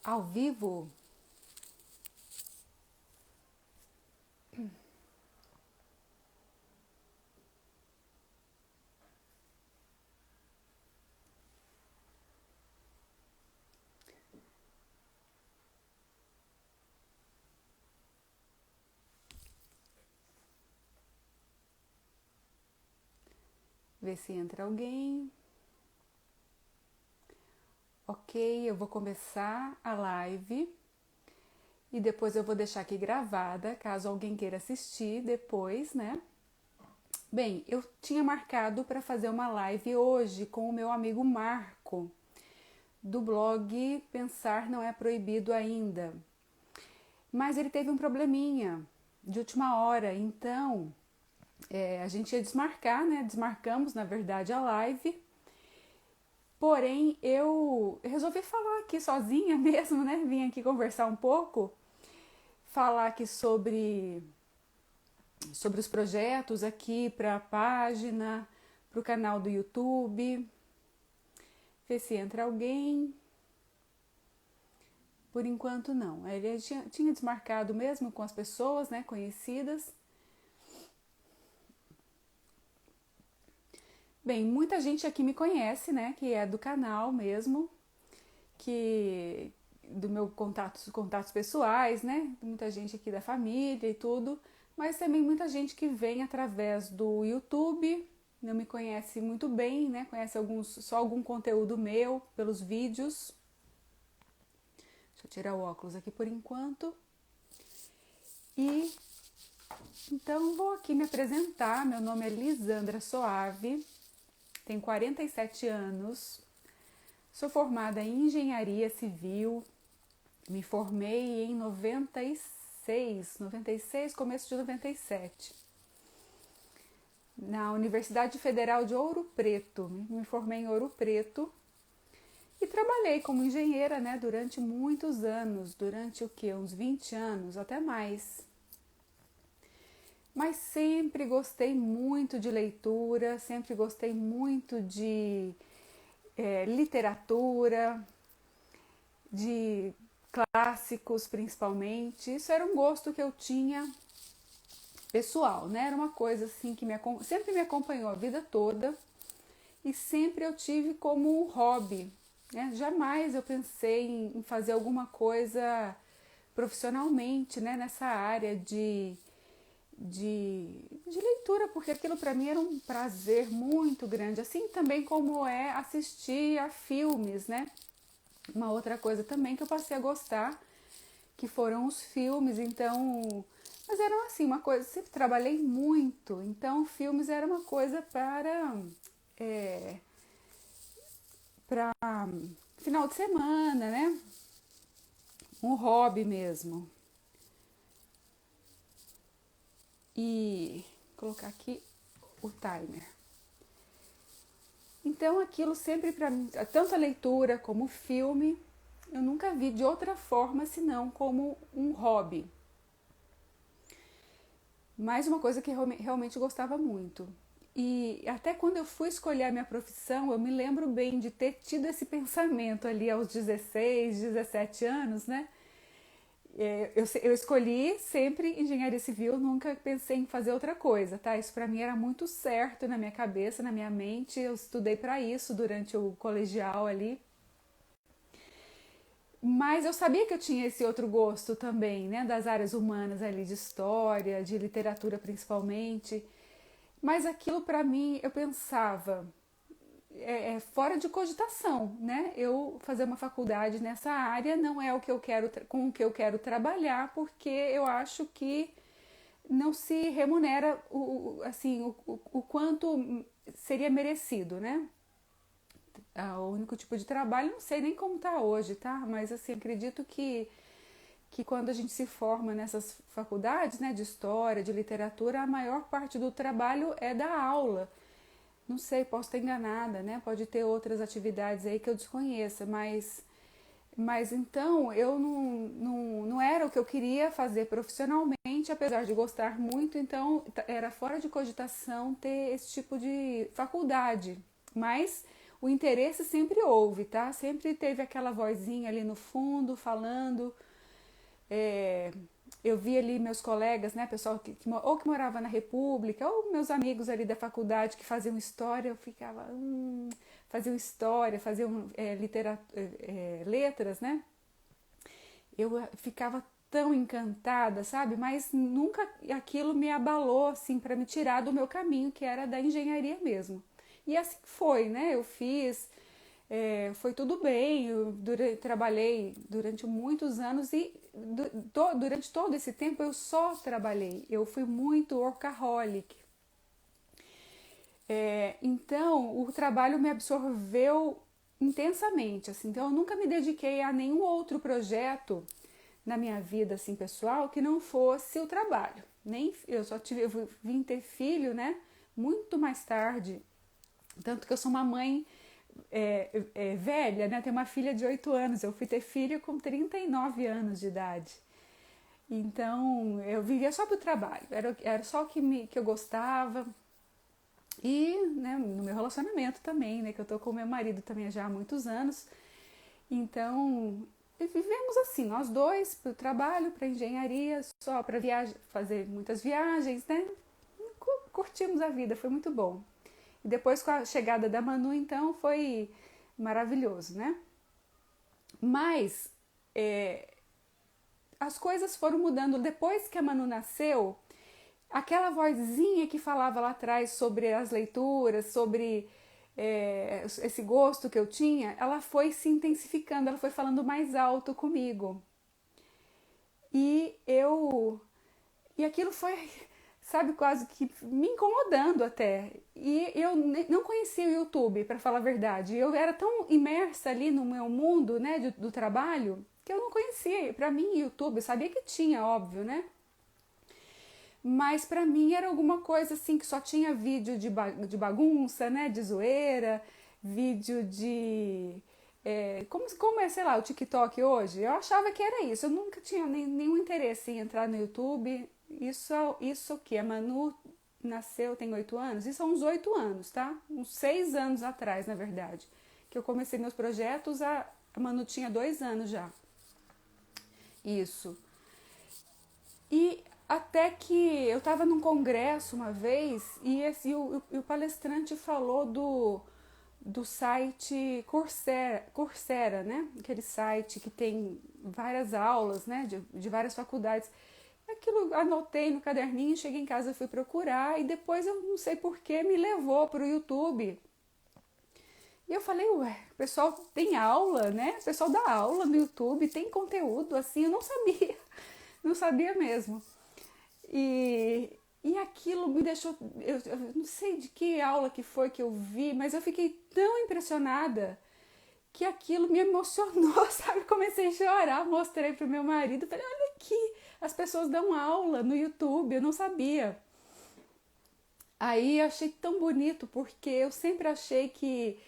Ao vivo? Ver se entra alguém. Ok, eu vou começar a live e depois eu vou deixar aqui gravada, caso alguém queira assistir depois, né? Bem, eu tinha marcado para fazer uma live hoje com o meu amigo Marco, do blog Pensar Não É Proibido Ainda. Mas ele teve um probleminha de última hora, então a gente ia desmarcar, né? Desmarcamos, na verdade, a live. Porém, eu resolvi falar aqui sozinha mesmo, né? Vim aqui conversar um pouco, falar aqui sobre os projetos aqui para a página, para o canal do YouTube. Ver se entra alguém. Por enquanto não. Ele tinha desmarcado mesmo com as pessoas, né, conhecidas. Bem, muita gente aqui me conhece, né, que é do canal mesmo, que do meu contatos pessoais, né, muita gente aqui da família e tudo, mas também muita gente que vem através do YouTube, não me conhece muito bem, né, conhece só algum conteúdo meu pelos vídeos. Deixa eu tirar o óculos aqui por enquanto. E então vou aqui me apresentar. Meu nome é Lisandra Soave, tenho 47 anos, sou formada em engenharia civil, me formei em 96, começo de 97, na Universidade Federal de Ouro Preto. Me formei em Ouro Preto e trabalhei como engenheira, né, durante muitos anos, durante o quê? Uns 20 anos, até mais. Mas sempre gostei muito de leitura, sempre gostei muito de literatura, de clássicos principalmente. Isso era um gosto que eu tinha pessoal, né? Era uma coisa assim que sempre me acompanhou a vida toda e sempre eu tive como um hobby, né? Jamais eu pensei em fazer alguma coisa profissionalmente, né? Nessa área de leitura, porque aquilo para mim era um prazer muito grande, assim também como é assistir a filmes, né? Uma outra coisa também que eu passei a gostar, que foram os filmes, então, mas eram assim, uma coisa, sempre trabalhei muito, então filmes era uma coisa para final de semana, né? Um hobby mesmo. E vou colocar aqui o timer. Então aquilo sempre para mim, tanto a leitura como o filme, eu nunca vi de outra forma senão como um hobby. Mais uma coisa que eu realmente gostava muito. E até quando eu fui escolher a minha profissão, eu me lembro bem de ter tido esse pensamento ali aos 16, 17 anos, né? Eu escolhi sempre engenharia civil, nunca pensei em fazer outra coisa, tá? Isso para mim era muito certo na minha cabeça, na minha mente. Eu estudei para isso durante o colegial ali. Mas eu sabia que eu tinha esse outro gosto também, né? Das áreas humanas ali, de história, de literatura principalmente. Mas aquilo para mim, eu pensava, fora de cogitação, né? Eu fazer uma faculdade nessa área não é o que eu quero, com o que eu quero trabalhar, porque eu acho que não se remunera o quanto seria merecido, né? O único tipo de trabalho, não sei nem como está hoje, tá? Mas assim, acredito que quando a gente se forma nessas faculdades, né, de história, de literatura, a maior parte do trabalho é da aula. Não sei, posso estar enganada, né? Pode ter outras atividades aí que eu desconheça, mas então eu não era o que eu queria fazer profissionalmente, apesar de gostar muito, então era fora de cogitação ter esse tipo de faculdade. Mas o interesse sempre houve, tá? Sempre teve aquela vozinha ali no fundo falando. É, eu vi ali meus colegas, né, pessoal ou que morava na República, ou meus amigos ali da faculdade que faziam história, eu ficava, faziam história, faziam letras, né? Eu ficava tão encantada, sabe? Mas nunca aquilo me abalou, assim, para me tirar do meu caminho, que era da engenharia mesmo. E assim foi, né? Eu fiz, foi tudo bem, trabalhei durante muitos anos e durante todo esse tempo eu só trabalhei. Eu fui muito workaholic. Então, o trabalho me absorveu intensamente, assim. Então, eu nunca me dediquei a nenhum outro projeto na minha vida, assim, pessoal, que não fosse o trabalho. Nem eu vim ter filho, né? Muito mais tarde. Tanto que eu sou uma mãe velha, né? Eu tenho uma filha de 8 anos. Eu fui ter filho com 39 anos de idade. Então, eu vivia só pro trabalho. Era só o que eu gostava. E, né, no meu relacionamento também, né, que eu tô com o meu marido também já há muitos anos. Então, vivemos assim, nós dois, para o trabalho, para engenharia, só para fazer muitas viagens, né? Curtimos a vida, foi muito bom. E depois com a chegada da Manu, então, foi maravilhoso, né? Mas as coisas foram mudando. Depois que a Manu nasceu, aquela vozinha que falava lá atrás sobre as leituras, sobre esse gosto que eu tinha, ela foi se intensificando, ela foi falando mais alto comigo. E aquilo foi, sabe, quase que me incomodando até. E eu não conhecia o YouTube, para falar a verdade. Eu era tão imersa ali no meu mundo, né, do trabalho, que eu não conhecia. Para mim, YouTube, eu sabia que tinha, óbvio, né? Mas para mim era alguma coisa assim que só tinha vídeo de bagunça, né, de zoeira, vídeo de como é, sei lá, o TikTok hoje. Eu achava que era isso. Eu nunca tinha nenhum interesse em entrar no YouTube. Isso que a Manu nasceu tem 8 anos. Isso há uns 8 anos, tá? Uns 6 anos atrás, na verdade, que eu comecei meus projetos. A Manu tinha 2 anos já. Isso. E até que eu estava num congresso uma vez e o palestrante falou do site Coursera, né? Aquele site que tem várias aulas, né? De várias faculdades. Aquilo anotei no caderninho, cheguei em casa, fui procurar e depois eu não sei por que me levou para o YouTube. E eu falei, ué, o pessoal tem aula, né? O pessoal dá aula no YouTube, tem conteúdo assim, eu não sabia, não sabia mesmo. E aquilo me deixou, eu não sei de que aula que foi que eu vi, mas eu fiquei tão impressionada que aquilo me emocionou, sabe? Comecei a chorar, mostrei pro meu marido, falei, olha aqui, as pessoas dão aula no YouTube, eu não sabia. Aí eu achei tão bonito, porque eu sempre achei que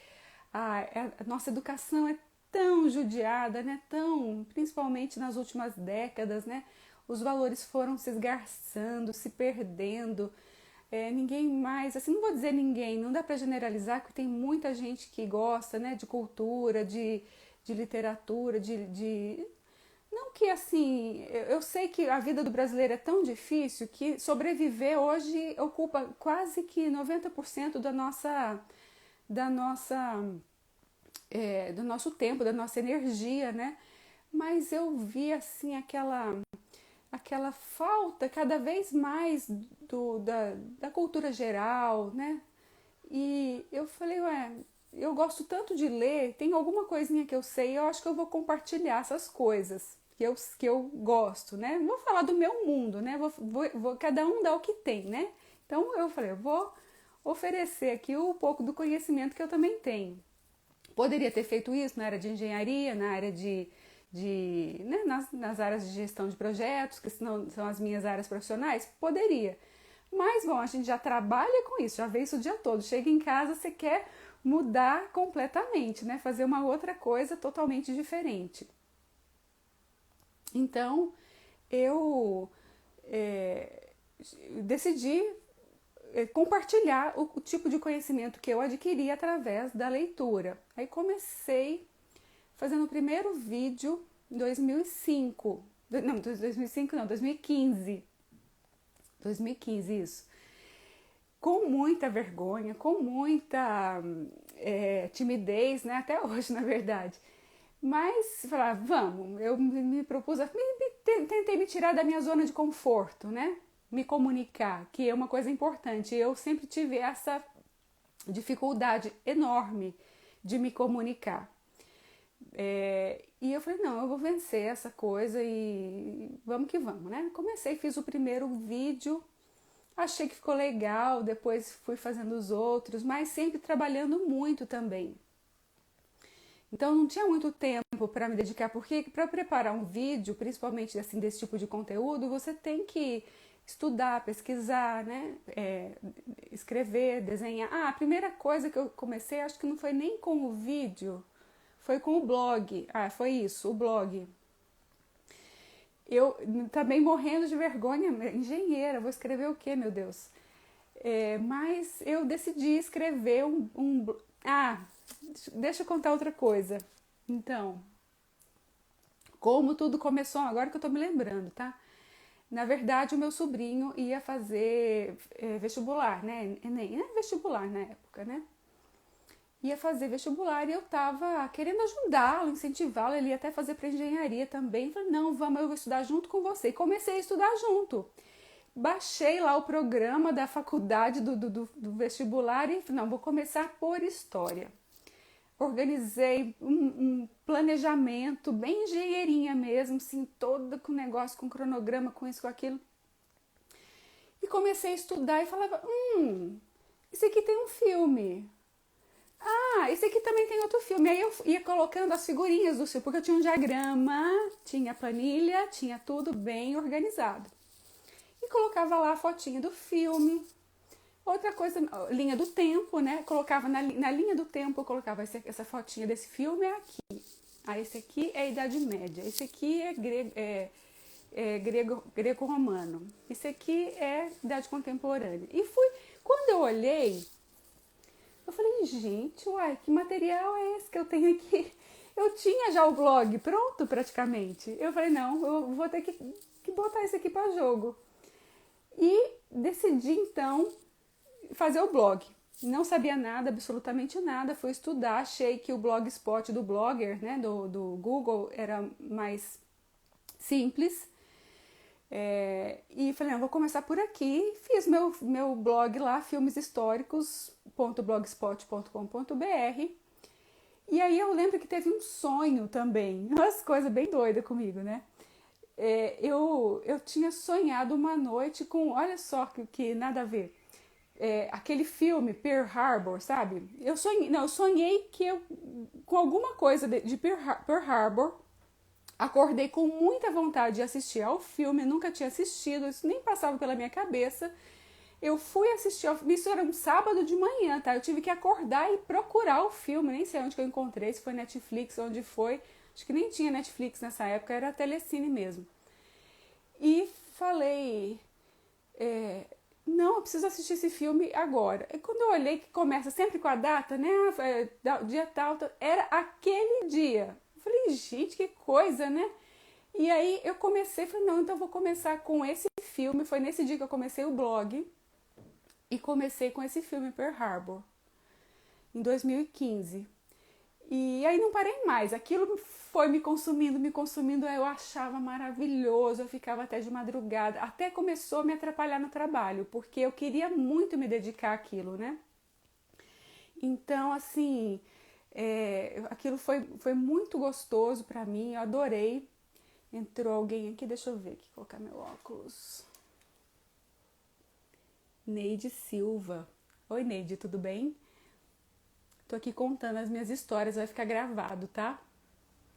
a nossa educação é tão judiada, né? Tão, principalmente nas últimas décadas, né? Os valores foram se esgarçando, se perdendo. Ninguém mais, assim, não vou dizer ninguém, não dá para generalizar, porque tem muita gente que gosta, né, de cultura, de literatura, não que assim, eu sei que a vida do brasileiro é tão difícil que sobreviver hoje ocupa quase que 90% da nossa do nosso tempo, da nossa energia, né? Mas eu vi assim aquela falta cada vez mais da cultura geral, né? E eu falei, ué, eu gosto tanto de ler, tem alguma coisinha que eu sei, eu acho que eu vou compartilhar essas coisas que eu gosto, né? Não vou falar do meu mundo, né? Cada um dá o que tem, né? Então eu falei, eu vou oferecer aqui um pouco do conhecimento que eu também tenho. Poderia ter feito isso na área de engenharia, na área né, nas áreas de gestão de projetos, que são as minhas áreas profissionais? Poderia. Mas, bom, a gente já trabalha com isso, já vê isso o dia todo. Chega em casa, você quer mudar completamente, né? Fazer uma outra coisa totalmente diferente. Então, eu decidi compartilhar o tipo de conhecimento que eu adquiri através da leitura. Aí comecei fazendo o primeiro vídeo em 2005. Não, 2005 não, 2015. 2015, isso. Com muita vergonha, com muita timidez, né? Até hoje, na verdade. Mas, falar, vamos, eu me propus, tentei me tirar da minha zona de conforto, né? Me comunicar, que é uma coisa importante. Eu sempre tive essa dificuldade enorme de me comunicar. E eu falei, não, eu vou vencer essa coisa e vamos que vamos, né? Comecei, fiz o primeiro vídeo, achei que ficou legal, depois fui fazendo os outros, mas sempre trabalhando muito também. Então não tinha muito tempo para me dedicar, porque para preparar um vídeo, principalmente assim, desse tipo de conteúdo, você tem que estudar, pesquisar, né? Escrever, desenhar. A primeira coisa que eu comecei, acho que não foi nem com o vídeo, foi com o blog. Foi isso, o blog. Eu também morrendo de vergonha, engenheira, vou escrever o quê, meu Deus? Mas eu decidi escrever deixa eu contar outra coisa. Então, como tudo começou, agora que eu tô me lembrando, tá? Na verdade, o meu sobrinho ia fazer vestibular, né? Nem vestibular na época, né? Ia fazer vestibular e eu tava querendo ajudá-lo, incentivá-lo, ele ia até fazer para engenharia também. Falei, não, vamos, eu vou estudar junto com você. E comecei a estudar junto. Baixei lá o programa da faculdade do vestibular e falei, não, vou começar por história. Organizei um planejamento bem engenheirinha mesmo, assim, todo com negócio, com cronograma, com isso, com aquilo. E comecei a estudar e falava, isso aqui tem um filme. Esse aqui também tem outro filme. Aí eu ia colocando as figurinhas do filme, porque eu tinha um diagrama, tinha planilha, tinha tudo bem organizado. E colocava lá a fotinha do filme. Outra coisa, linha do tempo, né? Colocava na linha do tempo, eu colocava essa fotinha desse filme é aqui. Esse aqui é a Idade Média. Esse aqui é grego-romano. Esse aqui é Idade Contemporânea. E quando eu olhei, eu falei, gente, que material é esse que eu tenho aqui? Eu tinha já o blog pronto praticamente. Eu falei, não, eu vou ter que botar isso aqui para jogo. E decidi então fazer o blog. Não sabia nada, absolutamente nada. Fui estudar, achei que o Blogspot do Blogger, né, do Google, era mais simples. E falei, não, vou começar por aqui. Fiz meu blog lá, filmeshistóricos.blogspot.com.br. E aí eu lembro que teve um sonho também, umas coisas bem doidas comigo, né? Eu tinha sonhado uma noite com, olha só que nada a ver, aquele filme Pearl Harbor, sabe? Eu sonhei que eu, com alguma coisa de Pearl Harbor, acordei com muita vontade de assistir ao filme, nunca tinha assistido, isso nem passava pela minha cabeça. Eu fui assistir, isso era um sábado de manhã, tá? Eu tive que acordar e procurar o filme, nem sei onde que eu encontrei, se foi Netflix, onde foi. Acho que nem tinha Netflix nessa época, era Telecine mesmo. E falei, não, eu preciso assistir esse filme agora. E quando eu olhei, que começa sempre com a data, né? Dia tal, era aquele dia. Eu falei, gente, que coisa, né? E aí eu falei, não, então eu vou começar com esse filme. Foi nesse dia que eu comecei o blog. E comecei com esse filme Pearl Harbor, em 2015. E aí não parei mais, aquilo foi me consumindo, eu achava maravilhoso, eu ficava até de madrugada, até começou a me atrapalhar no trabalho, porque eu queria muito me dedicar àquilo, né? Então, assim, aquilo foi muito gostoso pra mim, eu adorei. Entrou alguém aqui, deixa eu ver aqui, colocar meu óculos. Neide Silva. Oi, Neide, tudo bem? Tô aqui contando as minhas histórias, vai ficar gravado, tá?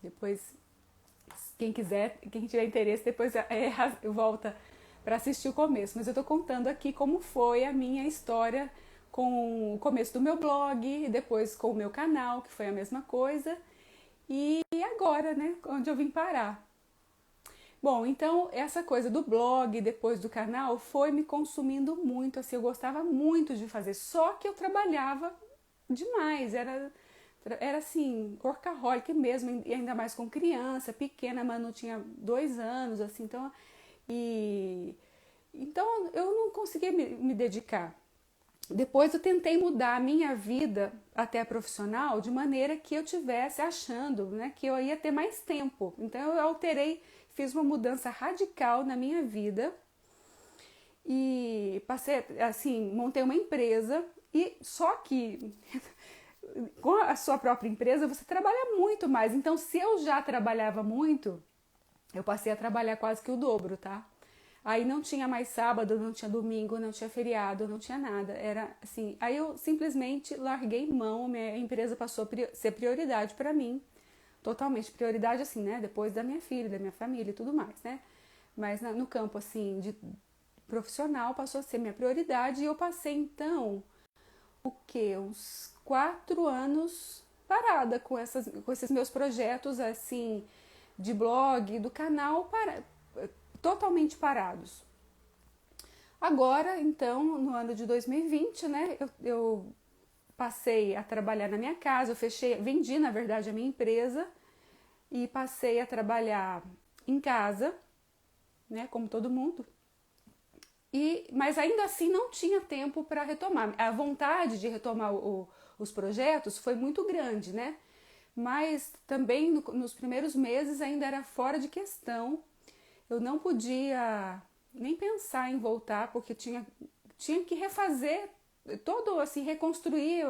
Depois, quem tiver interesse, depois volta para assistir o começo. Mas eu tô contando aqui como foi a minha história com o começo do meu blog, e depois com o meu canal, que foi a mesma coisa. E agora, né, onde eu vim parar. Bom, então essa coisa do blog, depois do canal, foi me consumindo muito, assim, eu gostava muito de fazer, só que eu trabalhava demais, era assim, workaholic mesmo, e ainda mais com criança, pequena, mas não tinha 2 anos, assim, e, então eu não conseguia me dedicar. Depois eu tentei mudar a minha vida até profissional de maneira que eu tivesse achando, né, que eu ia ter mais tempo. Então eu alterei, fiz uma mudança radical na minha vida e passei, assim, montei uma empresa e só que com a sua própria empresa você trabalha muito mais. Então se eu já trabalhava muito, eu passei a trabalhar quase que o dobro, tá? Aí não tinha mais sábado, não tinha domingo, não tinha feriado, não tinha nada. Era assim. Aí eu simplesmente larguei mão, minha empresa passou a ser prioridade para mim. Totalmente prioridade, assim, né? Depois da minha filha, da minha família e tudo mais, né? Mas no campo, assim, de profissional passou a ser minha prioridade e eu passei, então, o quê? Uns 4 anos parada com esses meus projetos, assim, de blog, do canal, totalmente parados. Agora, então, no ano de 2020, né, eu passei a trabalhar na minha casa, vendi, na verdade, a minha empresa e passei a trabalhar em casa, né, como todo mundo. Mas ainda assim não tinha tempo para retomar. A vontade de retomar os projetos foi muito grande, né? Mas também nos primeiros meses ainda era fora de questão. Eu não podia nem pensar em voltar, porque tinha que refazer todo, assim, reconstruir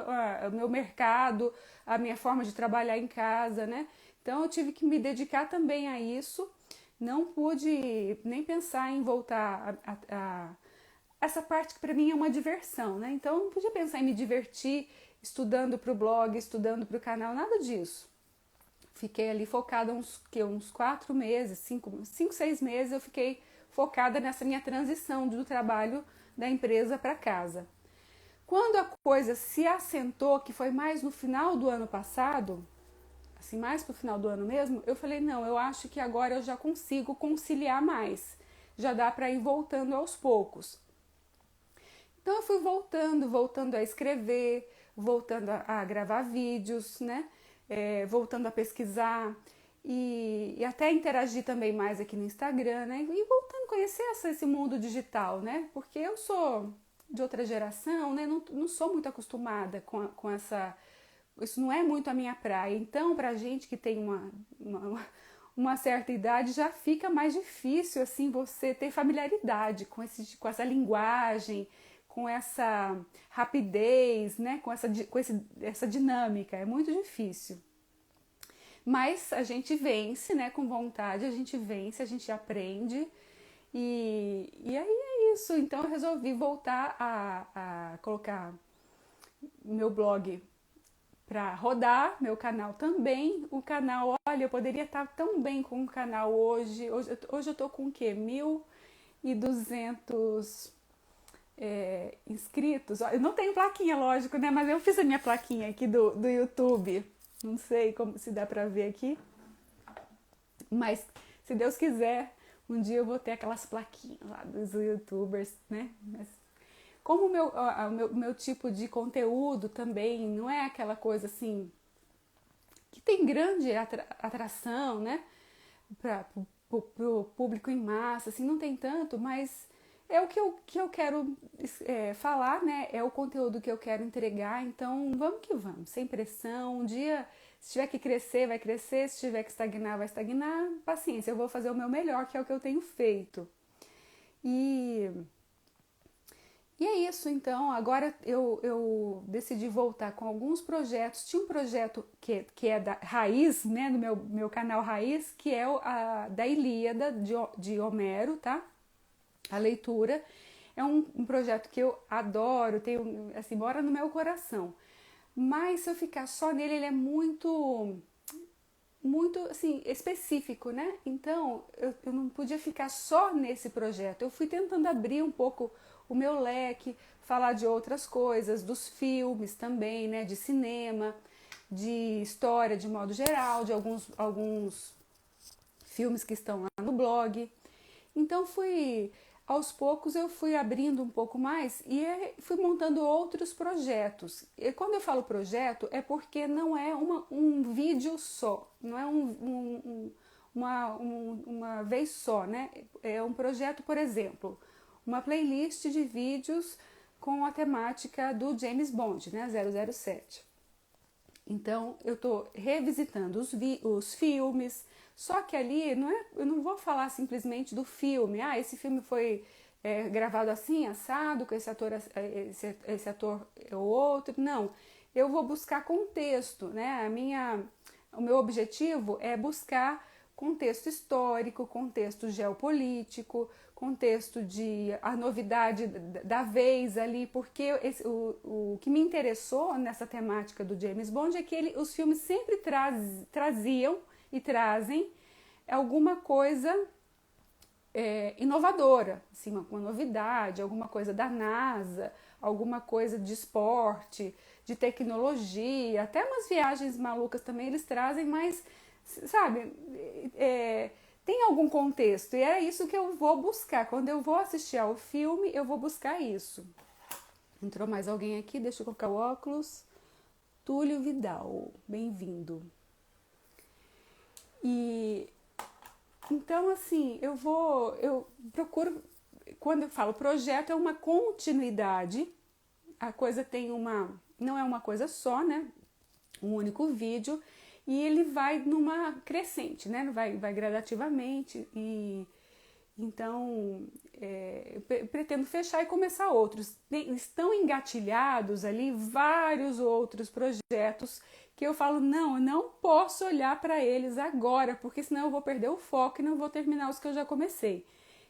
o meu mercado, a minha forma de trabalhar em casa, né? Então eu tive que me dedicar também a isso. Não pude nem pensar em voltar a essa parte que para mim é uma diversão, né? Então eu não podia pensar em me divertir estudando para o blog, estudando para o canal, nada disso. Fiquei ali focada uns 4 meses, 6 meses, eu fiquei focada nessa minha transição do trabalho da empresa para casa. Quando a coisa se assentou, que foi mais no final do ano passado, assim, mais pro final do ano mesmo, eu falei, não, eu acho que agora eu já consigo conciliar mais. Já dá para ir voltando aos poucos. Então eu fui voltando a escrever, voltando a gravar vídeos, né? Voltando a pesquisar e até interagir também mais aqui no Instagram, né? E voltando a conhecer esse mundo digital, né? Porque eu sou de outra geração, né? Não sou muito acostumada com essa... Isso não é muito a minha praia. Então, pra gente que tem uma certa idade, já fica mais difícil, assim, você ter familiaridade com essa linguagem, com essa rapidez, né? Essa dinâmica. É muito difícil. Mas a gente vence, né? Com vontade, a gente vence, a gente aprende. E aí é isso. Então eu resolvi voltar a colocar meu blog para rodar, meu canal também. O canal, olha, eu poderia estar tão bem com o canal hoje. Hoje eu tô com o quê? 1.200 inscritos. Eu não tenho plaquinha, lógico, né? Mas eu fiz a minha plaquinha aqui do YouTube. Não sei se dá pra ver aqui. Mas, se Deus quiser, um dia eu vou ter aquelas plaquinhas lá dos YouTubers, né? Mas, como o meu tipo de conteúdo também não é aquela coisa assim que tem grande atração, né? Para o público em massa, assim, não tem tanto, mas é o que eu quero falar, né? É o conteúdo que eu quero entregar, então vamos que vamos, sem pressão. Um dia, se tiver que crescer, vai crescer, se tiver que estagnar, vai estagnar. Paciência, eu vou fazer o meu melhor, que é o que eu tenho feito. E é isso, então. Agora eu decidi voltar com alguns projetos. Tinha um projeto que é da Raiz, né, do meu canal Raiz, que é da Ilíada de Homero, tá? A leitura. É um projeto que eu adoro, tenho, assim, mora no meu coração. Mas se eu ficar só nele, ele é muito assim, específico, né? Então, eu não podia ficar só nesse projeto. Eu fui tentando abrir um pouco o meu leque, falar de outras coisas, dos filmes também, né? De cinema, de história de modo geral, de alguns filmes que estão lá no blog. Então aos poucos eu fui abrindo um pouco mais e fui montando outros projetos. E quando eu falo projeto é porque não é um vídeo só, não é uma vez só, né? É um projeto, por exemplo, uma playlist de vídeos com a temática do James Bond, né? 007. Então, eu estou revisitando os filmes, só que ali eu não vou falar simplesmente do filme. Esse filme foi gravado assim, assado, com esse ator é o outro. Não, eu vou buscar contexto, né? O meu objetivo é buscar contexto histórico, contexto geopolítico, contexto a novidade da vez ali, porque o que me interessou nessa temática do James Bond é que os filmes sempre traziam e trazem alguma coisa inovadora, assim, uma novidade, alguma coisa da NASA, alguma coisa de esporte, de tecnologia, até umas viagens malucas também eles trazem, mas, sabe, tem algum contexto, e é isso que eu vou buscar. Quando eu vou assistir ao filme, eu vou buscar isso. Entrou mais alguém aqui, deixa eu colocar o óculos. Túlio Vidal, bem-vindo. E então, assim, eu procuro, quando eu falo projeto, é uma continuidade, a coisa não é uma coisa só, né? Um único vídeo, e ele vai numa crescente, né? Vai gradativamente, e então eu pretendo fechar e começar outros. Estão engatilhados ali vários outros projetos que eu falo, não, eu não posso olhar para eles agora, porque senão eu vou perder o foco e não vou terminar os que eu já comecei.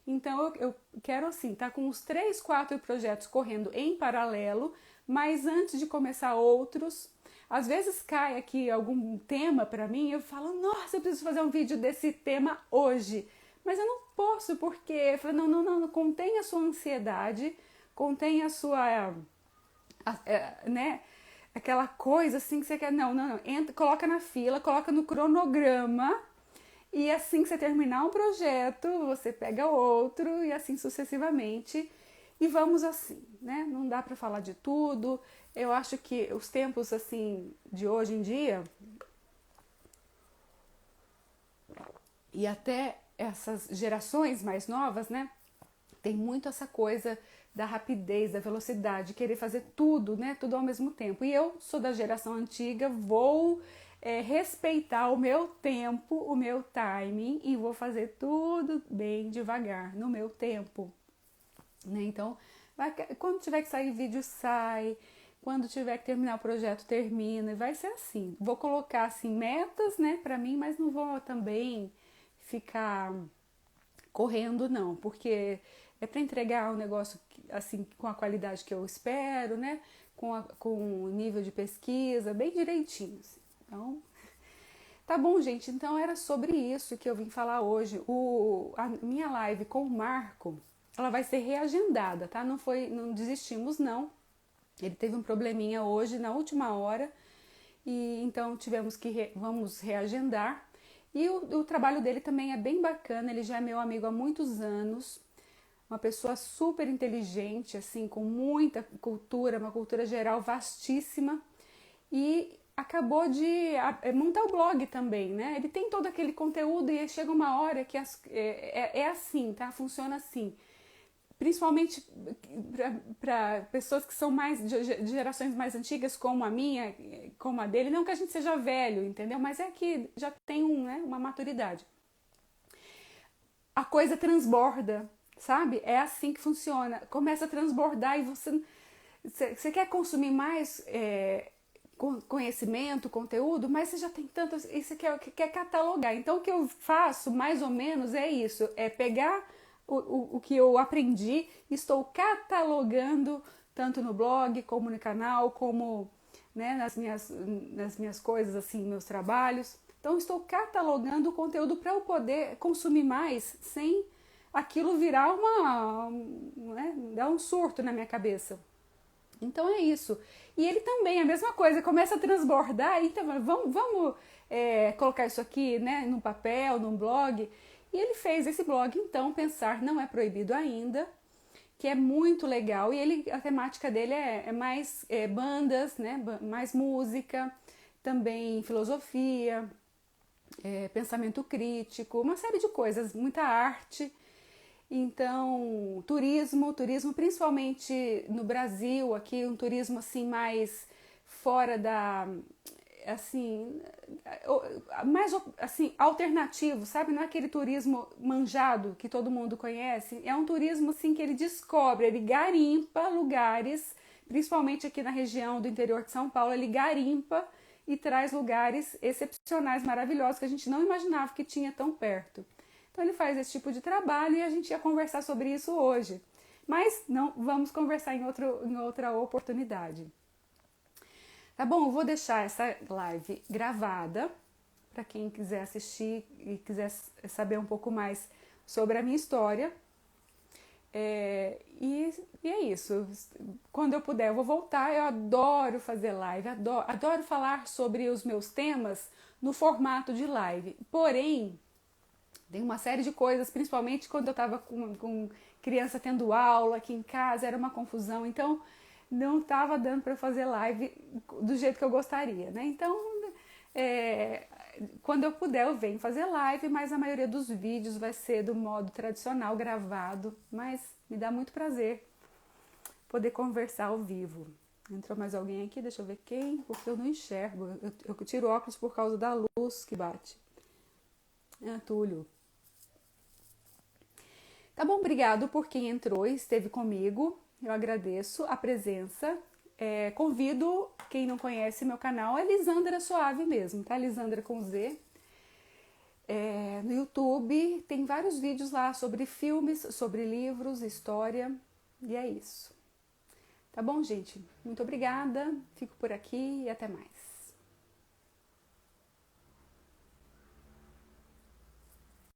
Então eu quero assim, tá com uns 3, 4 projetos correndo em paralelo, mas antes de começar outros, às vezes cai aqui algum tema para mim, eu falo, nossa, eu preciso fazer um vídeo desse tema hoje. Mas eu não posso, porque eu falo, não, contém a sua ansiedade, contém a sua, né, aquela coisa assim que você quer, não, entra, coloca na fila, coloca no cronograma, e assim que você terminar um projeto, você pega outro, e assim sucessivamente, e vamos assim, né, não dá para falar de tudo. Eu acho que os tempos assim de hoje em dia, e até essas gerações mais novas, né, tem muito essa coisa da rapidez, da velocidade, querer fazer tudo, né, tudo ao mesmo tempo. E eu sou da geração antiga, vou respeitar o meu tempo, o meu timing, e vou fazer tudo bem devagar, no meu tempo, né? Então, quando tiver que sair vídeo, sai. Quando tiver que terminar o projeto, termina. E vai ser assim. Vou colocar assim metas, né, para mim, mas não vou também ficar correndo, não, porque é para entregar um negócio assim com a qualidade que eu espero, né? Com o nível de pesquisa bem direitinho. Assim. Então, tá bom, gente. Então era sobre isso que eu vim falar hoje. A minha live com o Marco, ela vai ser reagendada, tá? Não desistimos, não. Ele teve um probleminha hoje na última hora e então vamos reagendar. E o trabalho dele também é bem bacana. Ele já é meu amigo há muitos anos. Uma pessoa super inteligente, assim, com muita cultura, uma cultura geral vastíssima, e acabou de montar o blog também, né? Ele tem todo aquele conteúdo e chega uma hora que é assim, tá? Funciona assim. Principalmente para pessoas que são mais de gerações mais antigas, como a minha, como a dele, não que a gente seja velho, entendeu? Mas é que já tem uma maturidade. A coisa transborda, sabe? É assim que funciona. Começa a transbordar e você quer consumir mais conhecimento, conteúdo, mas você já tem tanto, e você quer catalogar. Então o que eu faço, mais ou menos, é isso, é pegar o que eu aprendi, estou catalogando tanto no blog, como no canal, como, né, nas minhas coisas, assim, meus trabalhos. Então estou catalogando o conteúdo para eu poder consumir mais sem aquilo virar dar um surto na minha cabeça. Então é isso. E ele também, a mesma coisa, começa a transbordar, então vamos colocar isso aqui, né, num papel, num blog. E ele fez esse blog, então, Pensar Não É Proibido Ainda, que é muito legal. E a temática dele é mais bandas, né, mais música, também filosofia, pensamento crítico, uma série de coisas, muita arte. Então, turismo principalmente no Brasil, aqui um turismo assim mais fora da, assim, mais assim alternativo, sabe? Não é aquele turismo manjado que todo mundo conhece. É um turismo assim que ele descobre, ele garimpa lugares, principalmente aqui na região do interior de São Paulo, ele garimpa e traz lugares excepcionais, maravilhosos que a gente não imaginava que tinha tão perto. Então ele faz esse tipo de trabalho e a gente ia conversar sobre isso hoje. Mas não vamos conversar em outra oportunidade. Tá bom? Eu vou deixar essa live gravada para quem quiser assistir e quiser saber um pouco mais sobre a minha história. E é isso. Quando eu puder, eu vou voltar. Eu adoro fazer live, adoro falar sobre os meus temas no formato de live. Porém, tem uma série de coisas, principalmente quando eu estava com criança tendo aula aqui em casa, era uma confusão, então não estava dando para fazer live do jeito que eu gostaria, né? Então, quando eu puder, eu venho fazer live, mas a maioria dos vídeos vai ser do modo tradicional, gravado, mas me dá muito prazer poder conversar ao vivo. Entrou mais alguém aqui? Deixa eu ver quem, porque eu não enxergo. Eu tiro óculos por causa da luz que bate. Túlio. Tá bom, obrigado por quem entrou e esteve comigo. Eu agradeço a presença. Convido quem não conhece meu canal, é Lisandra Soave mesmo, tá? Lisandra com Z. No YouTube tem vários vídeos lá sobre filmes, sobre livros, história. E é isso. Tá bom, gente? Muito obrigada. Fico por aqui e até mais.